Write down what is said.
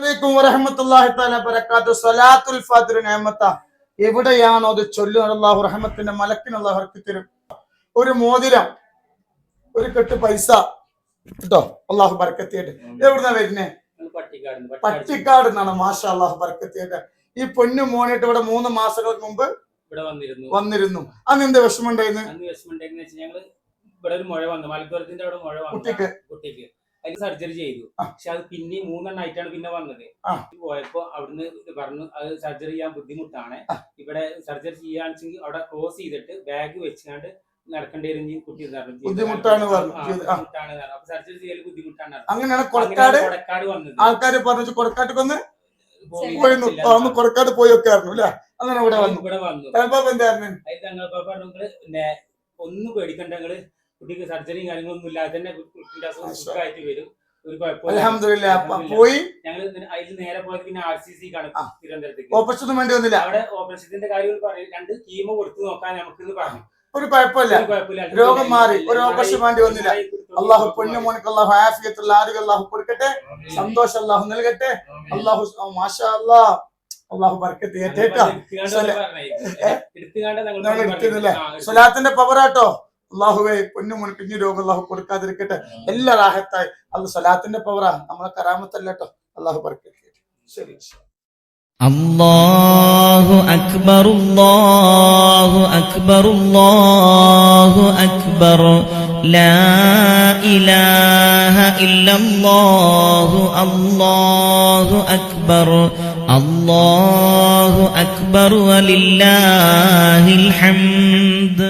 അലൈക്കും വറഹ്മത്തുള്ളാഹി തആല ബറകാതുഹു. സ്വലാത്തുൽ ഫജ്ർ നിഅമത്ത. എവിടെയാണോ അത് ചൊല്ലുക അല്ലാഹു റഹ്മത്തിന്റെ മലക്കിന് അല്ലാഹു ഇറക്കി തരും. ഒരു മോതിരം, ഒരു കെട്ട് പൈസ കേട്ടോ, അല്ലാഹു ബർക്കത്ത് ചെയ്യട്ടെ. എവിടുന്നാ വരുന്നേ? പട്ടിക്കാട് നിന്നാണ്. മാഷാ അല്ലാഹു ബർക്കത്ത് ചെയ്യട്ടെ. ഈ പൊന്നു മോനായിട്ട് ഇവിടെ 3 മാസങ്ങൾക്ക് മുമ്പ് വന്നിരുന്നു. അന്ന് എന്ത് വിഷമം ഉണ്ടായിരുന്നു? ഇവിടെ ഒരു മുഴ വന്നു, മലപ്പുറത്തിന്റെ അവിടെ മുഴ വന്നു കുട്ടിക്ക്. അതിന് സർജറി ചെയ്തു. പക്ഷെ അത് പിന്നെ 3 എണ്ണമായിട്ടാണ് പിന്നെ വന്നത്. പോയപ്പോ അവിടുന്ന് പറഞ്ഞു അത് സർജറി ചെയ്യാൻ ബുദ്ധിമുട്ടാണ്, ഇവിടെ സർജറി ചെയ്യാണെന്നുവെച്ചെങ്കിൽ അവിടെ ക്രോസ് ചെയ്തിട്ട് ബാഗ് വെച്ചാണ്ട് നടക്കേണ്ടി വരും കുട്ടി ബുദ്ധിമുട്ടാണ്. അപ്പൊ സർജറി ചെയ്യൽ ബുദ്ധിമുട്ടാണ്. അങ്ങനെയാണ് കൊടക്കാട് വന്നത്. ആൾക്കാര് പറഞ്ഞു കൊടക്കാട്ട് വന്ന് കൊടക്കാട് പോയി ഒക്കെ ആയിരുന്നു അല്ലെ. അങ്ങനെ ഇവിടെ വന്നു. എന്തായിരുന്നു ഒന്നും പേടിക്കണ്ട, നിങ്ങള് കുട്ടിക്ക് സർജറിയും കാര്യങ്ങളൊന്നും ഇല്ലാതെ തന്നെ കുട്ടിന്റെ അസുഖം സുഖമായിട്ട് വരും. ഒരു കുഴപ്പമില്ല. പോയി ഞങ്ങൾ അതിൽ നേരെ പോയത് പിന്നെ RCC കാണും തിരുവനന്തപുരത്തേക്ക്. ഓപ്പറേഷൻ വേണ്ടി വന്നില്ല. അവിടെ ഓപ്പറേഷന്റെ കാര്യങ്ങൾ പറയും, 2 കീമോ കൊടുത്തു നോക്കാൻ നമുക്ക് പറഞ്ഞു. ഒരു കുഴപ്പമില്ല, രോഗം മാറി. ഒരു ഓപ്പറേഷൻ വേണ്ടി വന്നില്ല. അള്ളാഹു പൊന്നുമോനക്ക് അള്ളാഹു ആഫിയത്തുള്ള ആരോഗ്യം അള്ളാഹു കൊടുക്കട്ടെ, സന്തോഷം അള്ളാഹു നൽകട്ടെ. അള്ളാഹു മാഷാ അല്ലാഹ് അള്ളാഹു ബർക്കത്ത് ചെയ്യട്ടെ. സ്വലാത്തിന്റെ പവറാട്ടോ. അള്ളാഹുവേ പൊന്നുമോനക്ക് ഇനി രോഗം അള്ളാഹു കൊടുക്കാതിരിക്കട്ടെ. എല്ലാ റാഹത്തായി. അള്ളാഹു സ്വലാത്തിന്റെ പവറാ, നമ്മളെ കറാമത്തല്ലോ. അള്ളാഹു ബർക്കത്ത് ചെയ്യട്ടെ. ശരി. അല്ലാഹു അക്ബർ അല്ലാഹു അക്ബർ അല്ലാഹു അക്ബർ ലാ ഇലാഹ ഇല്ലല്ലാഹു അല്ലാഹു അക്ബർ അല്ലാഹു അക്ബർ വലില്ലാഹിൽ ഹംദ്.